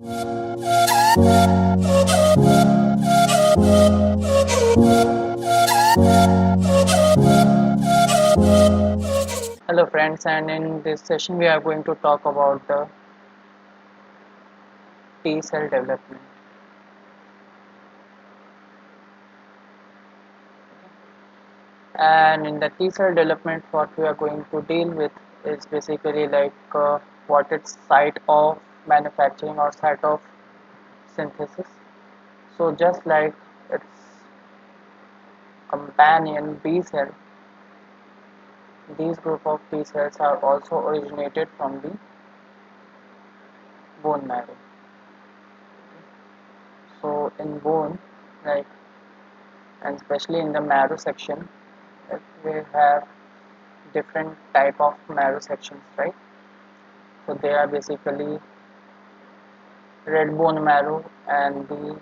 Hello friends, and in this session we are going to talk about the T cell development. And in the T cell development, what we are going to deal with is basically like what its site of manufacturing or site of synthesis. So just like its companion B cell, these group of T cells are also originated from the bone marrow. So in bone, like, and especially in the marrow section, if we have different type of marrow sections, right? So they are basically red bone marrow and the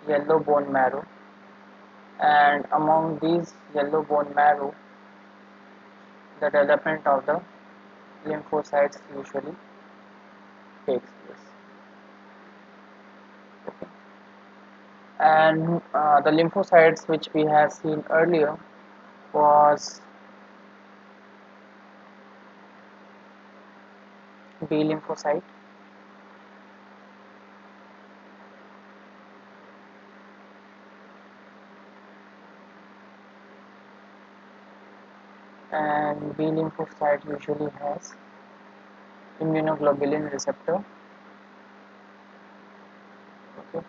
yellow bone marrow, and among these yellow bone marrow, the development of the lymphocytes usually takes place. Okay. And the lymphocytes which we have seen earlier was B lymphocyte, and B lymphocyte usually has immunoglobulin receptor. Okay.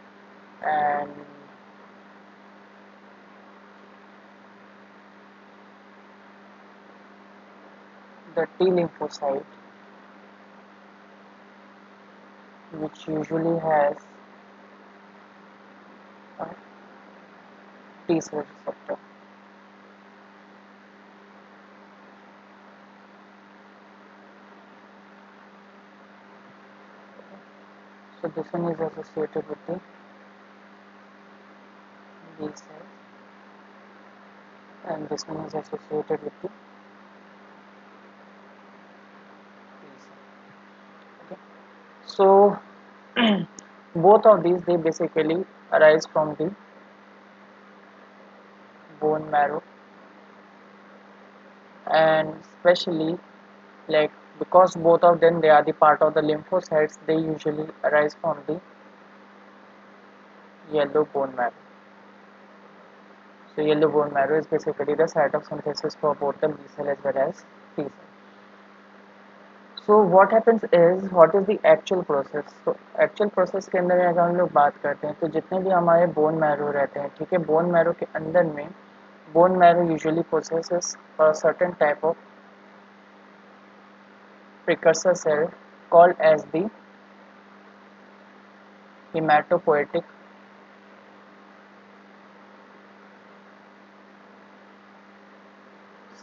And the T lymphocyte, which usually has a T cell receptor. So this one is associated with the B cell, and this one is associated with the T cell. Okay. So both of these, they basically arise from the bone marrow, and especially like because both of them, they are the part of the lymphocytes, they usually arise from the yellow bone marrow. So yellow bone marrow is basically the site of synthesis for both the B cell as well as T cell. So what happens is, what is the actual process? So actual process के अंदर अगर हम लोग बात करते हैं तो जितने भी हमारे बोन मैरो रहते हैं, ठीक है, बोन मैरो के अंदर में bone marrow usually possesses a certain type of precursor cell called as the hematopoietic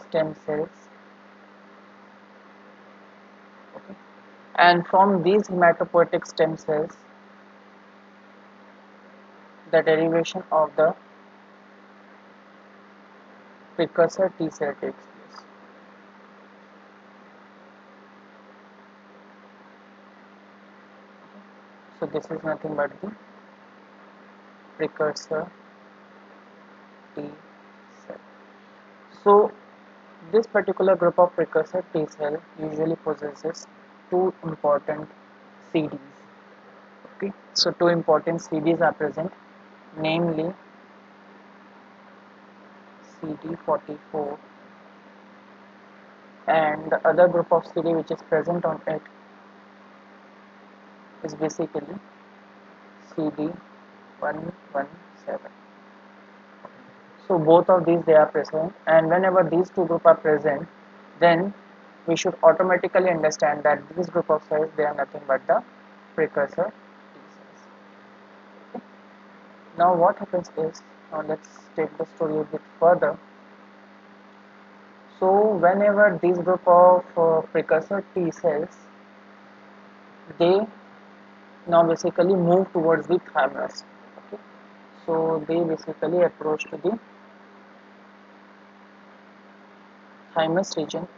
stem cells. Okay. And from these hematopoietic stem cells, the derivation of the precursor T cell takes place. So this is nothing but the precursor T cell. So this particular group of precursor T cell usually possesses two important CDs. Okay, so two important CDs are present, namely CD44, and the other group of CD which is present on it is basically CD117. So both of these, they are present, and whenever these two groups are present, then we should automatically understand that this group of cells, they are nothing but the precursor T cells. Okay. Now what happens is, now let's take the story a bit further. So whenever these group of precursor T cells, they now basically move towards the thymus. Okay. So they basically approach to the thymus region, .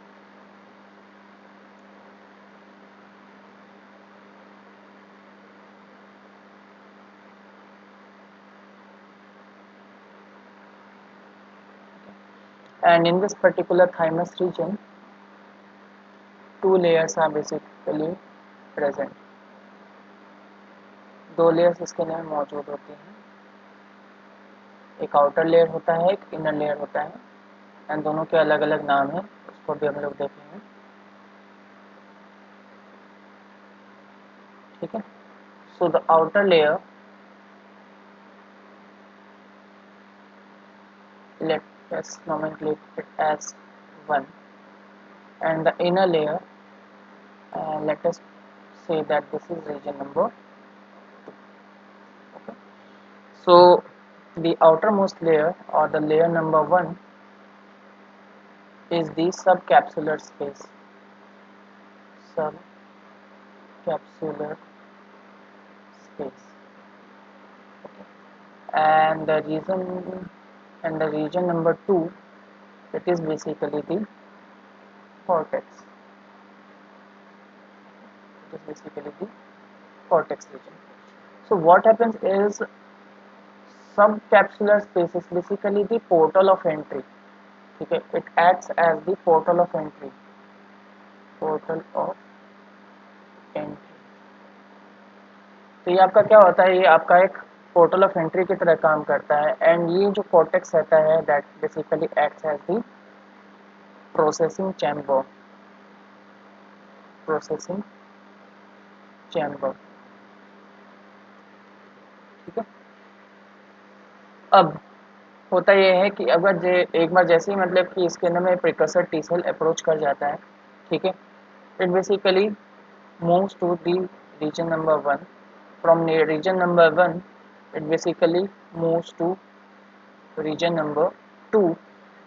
and in this particular thymus region, two layers are basically present. दो layers इसके अंदर मौजूद होती हैं, एक outer layer होता है, एक इनर लेयर होता है, एंड दोनों के अलग अलग नाम हैं, उसको भी हम लोग देखेंगे। ठीक है, so the outer layer, let us nomenclate it as 1, and the inner layer, let us say that this is region number 2. Okay, so the outermost layer or the layer number 1 is the subcapsular space. Subcapsular space. Okay. And the region number 2, it is basically the cortex. It is basically the cortex region. So what happens is, subcapsular space is basically the portal of entry. Okay, it acts as the portal of entry. Portal of entry. तो ये आपका क्या होता है, ये आपका एक portal of entry की तरह काम करता है, एंड ये जो कॉर्टेक्स रहता है that basically acts as the processing chamber. Processing chamber. ठीक है, अब होता ये है कि अगर एक बार जैसे ही मतलब कि इसके अंदर में प्रिकसर टी सेल अप्रोच कर जाता है, ठीक है, it basically moves to the region number 1. From region number 1 it basically moves to region number 2,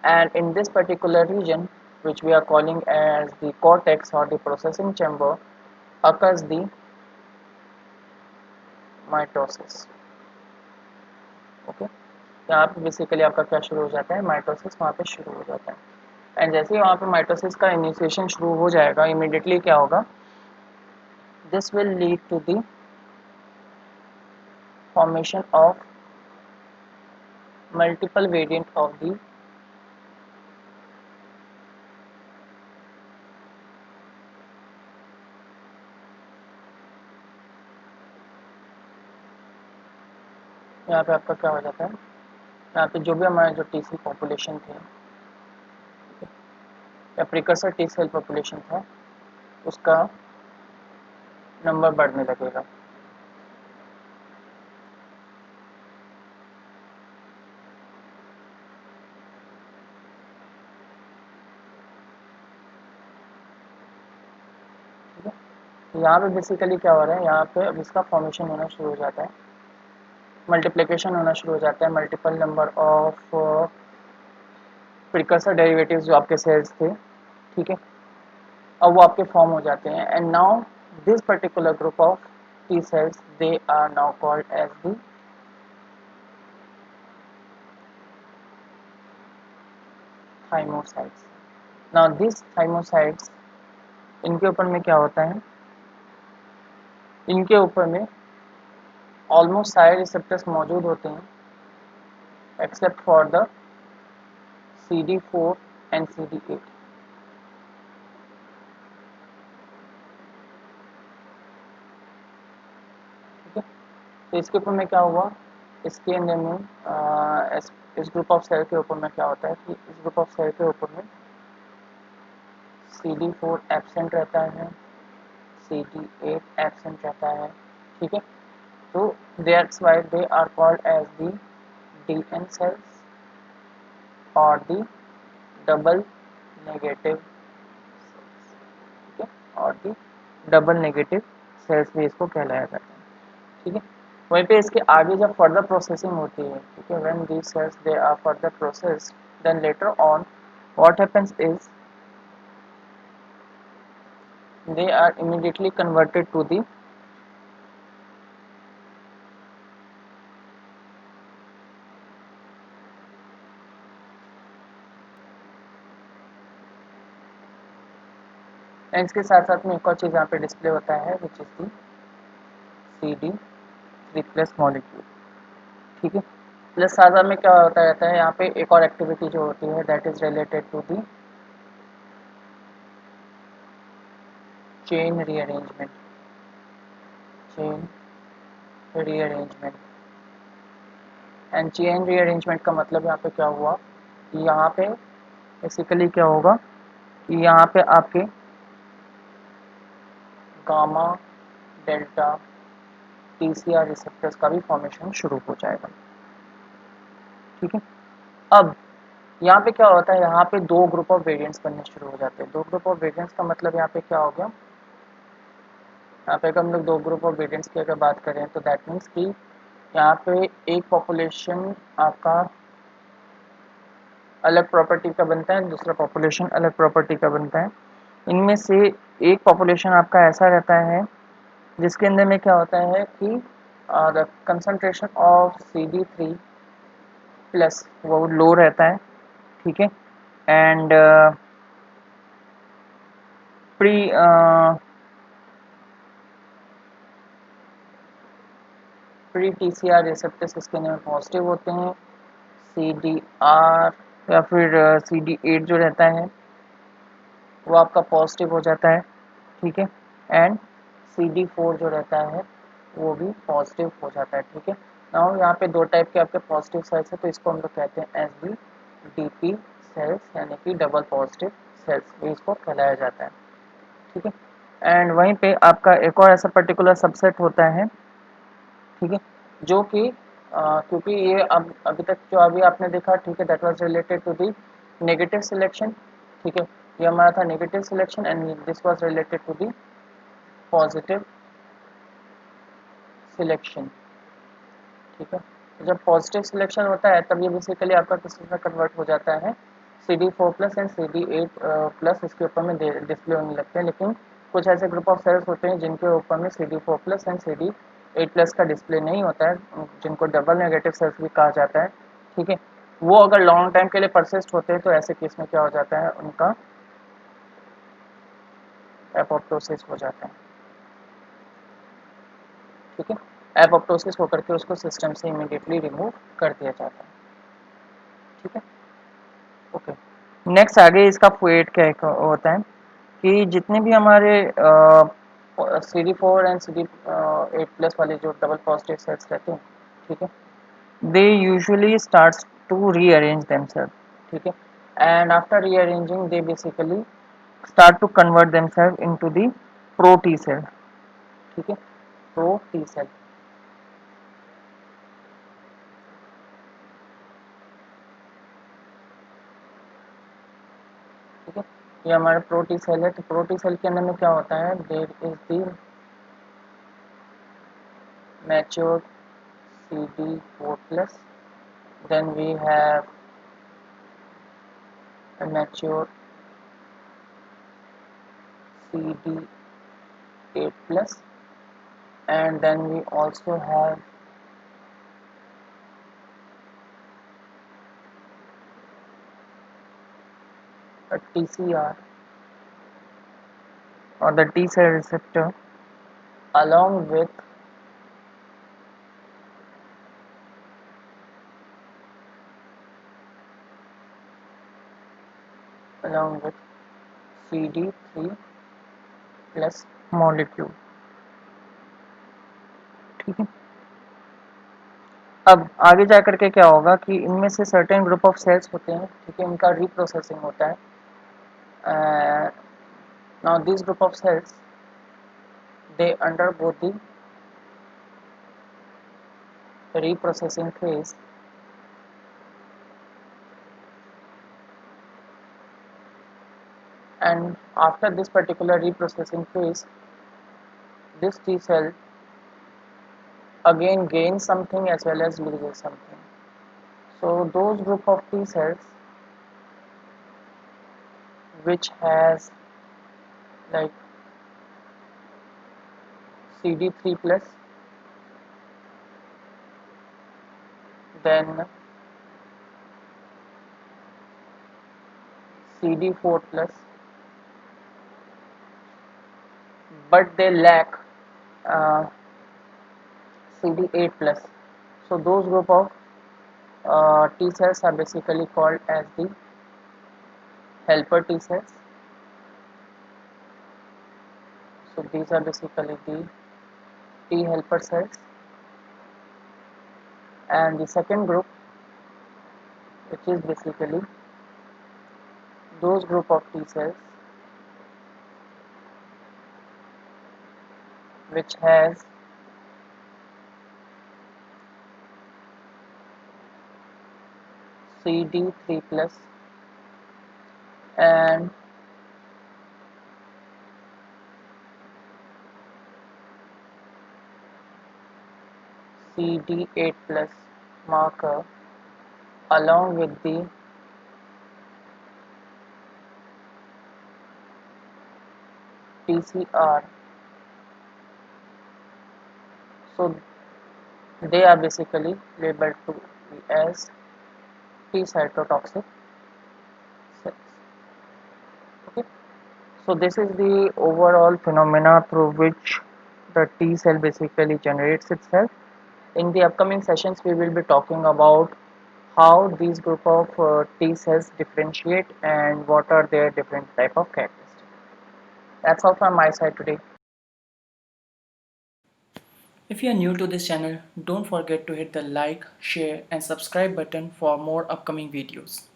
and in this particular region, which we are calling as the cortex or the processing chamber, occurs the mitosis. Okay, यहाँ पे basically आपका क्या शुरू हो जाता है, mitosis वहाँ पे शुरू हो जाता है, एंड जैसे ही वहाँ पे माइटोसिस का इनिशिएशन शुरू हो जाएगा, इमीडिएटली क्या होगा, this will lead to the formation of multiple variant of the यहाँ पे आपका क्या हो जाता है, यहाँ पे जो भी हमारे जो टी सेल पॉपुलेशन थे या प्रिकसर टी सेल पॉपुलेशन था, उसका नंबर बढ़ने लगेगा. ठीक है, यहाँ पे बेसिकली क्या हो रहा है, यहाँ पे अब इसका फॉर्मेशन होना शुरू हो जाता है, मल्टीप्लिकेशन होना शुरू हो जाता है, multiple number of precursor derivatives जो आपके सेल्स थे, ठीक है, अब वो आपके फॉर्म हो जाते हैं, and now this particular group of T cells, they are now called as the thymocytes. Now this thymocytes, इनके ऊपर में क्या होता है, इनके ऊपर में ऑलमोस्ट सारे रिसेप्टर्स मौजूद होते हैं except for the CD4 and CD8. ठीक है, तो इसके ऊपर में क्या हुआ, इसके अंदर में इस ग्रुप ऑफ सेल के ऊपर में क्या होता है कि इस ग्रुप ऑफ सेल के ऊपर में CD4 एब्सेंट रहता है, CD8 एब्सेंट रहता है. ठीक है, तो that's why they are called as the DN cells और द डबल नेगेटिव सेल्स. ठीक है, और द डबल नेगेटिव सेल्स भी इसको कहलाया जाता है. ठीक है, वहीं पे इसके आगे जब फर्दर प्रोसेसिंग होती है, ठीक है, when these cells they are further processed, then later on what happens is they are immediately converted to the and इसके साथ साथ में एक और चीज़ यहाँ पे डिस्प्ले होता है which is the CD3+ molecule. ठीक है, प्लस साझा में क्या होता रहता है, यहाँ पे एक और एक्टिविटी जो होती है that is related to the chain rearrangement. Chain rearrangement and chain rearrangement का मतलब यहाँ पे क्या हुआ कि यहाँ पे बेसिकली क्या होगा कि यहाँ पे आपके गामा डेल्टा टीसीआर रिसेप्टर्स का भी फॉर्मेशन शुरू हो जाएगा। ठीक है, अब यहाँ पे क्या होता है, यहाँ पे दो ग्रुप ऑफ वेरिएंट्स बनने शुरू हो जाते हैं। दो ग्रुप ऑफ वेरिएंट्स का मतलब यहाँ पे क्या हो गया, यहाँ पे अगर हम लोग दो ग्रुप ऑफ वेरिएंट्स की अगर बात करें तो दैट मीन्स कि यहाँ पे एक पॉपुलेशन आपका अलग प्रॉपर्टी का बनता है, दूसरा पॉपुलेशन अलग प्रॉपर्टी का बनता है। इनमें से एक पॉपुलेशन आपका ऐसा रहता है जिसके अंदर में क्या होता है कि the concentration of CD3 plus वो लो रहता है। ठीक है, and pre pre TCR receptors इसके अंदर पॉजिटिव होते हैं। CDR या फिर CD8 जो रहता है वो आपका पॉजिटिव हो जाता है। ठीक है, एंड CD4 जो रहता है वो भी पॉजिटिव हो जाता है। ठीक है, नाउ यहाँ पे दो टाइप के आपके पॉजिटिव सेल्स है, तो इसको हम लोग कहते हैं SBDP सेल्स, यानी कि डबल पॉजिटिव सेल्स, ये इसको कहलाया जाता है। ठीक है, एंड वहीं पे आपका एक और ऐसा पर्टिकुलर सबसेट होता है, ठीक है, जो कि क्योंकि ये अब अभी तक जो अभी आपने देखा, ठीक है, that was related to the negative selection. ठीक है, ये हमारा था negative selection and this was related to the positive selection. ठीक है, तो जब पॉजिटिव सिलेक्शन होता है तब ये बेसिकली आपका किस में कन्वर्ट हो जाता है, CD4 plus and CD8 plus इसके ऊपर में डिस्प्ले होने लगते हैं। लेकिन कुछ ऐसे ग्रुप ऑफ सेल्स होते हैं जिनके ऊपर में CD4 plus and CD8 plus का डिस्प्ले नहीं होता है, जिनको डबल नेगेटिव सेल्स भी कहा जाता है। ठीक है, वो अगर लॉन्ग टाइम के लिए परसिस्ट होते हैं तो ऐसे केस में क्या हो जाता है, उनका एपोप्टोसिस हो जाता है। ठीक है, एपोप्टोसिस होकर के उसको सिस्टम से इमीडिएटली रिमूव कर दिया जाता है। ठीक है, ओके, नेक्स्ट आगे इसका फेट क्या होता है कि जितने भी हमारे CD4 एंड CD8 प्लस वाले जो डबल पॉजिटिव सेल्स रहते हैं, ठीक है, they usually starts to rearrange themselves. ठीक है, and after rearranging they basically start to convert themselves into the pro T cell। ठीक है, pro T cell। ठीक है, ये हमारा प्रो टी सेल है। तो प्रो टी सेल के अंदर में क्या होता है, there is the matured CD4 plus, then we have a mature CD8 plus, and then we also have a TCR or the T cell receptor along with CD3 plus molecule। ठीक है, अब आगे जा करके क्या होगा कि इनमें से सर्टेन ग्रुप ऑफ सेल्स होते हैं, ठीक है, इनका रीप्रोसेसिंग होता है। Now this group of cells they undergo the reprocessing phase, and after this particular reprocessing phase this T cell again gains something as well as loses something. So those group of T cells which has like CD3 plus, then CD4 plus, but they lack uh, CD8 plus. So those group of T cells are basically called as the helper T cells. So these are basically the T helper cells. And the second group, which is basically those group of T cells which has CD3 plus and CD8 plus marker along with the PCR. So they are basically labeled to be as T cytotoxic cells. Okay. So this is the overall phenomena through which the T cell basically generates itself. In the upcoming sessions, we will be talking about how these group of T cells differentiate and what are their different type of characteristics. That's all from my side today. If you are new to this channel, don't forget to hit the like, share and subscribe button for more upcoming videos.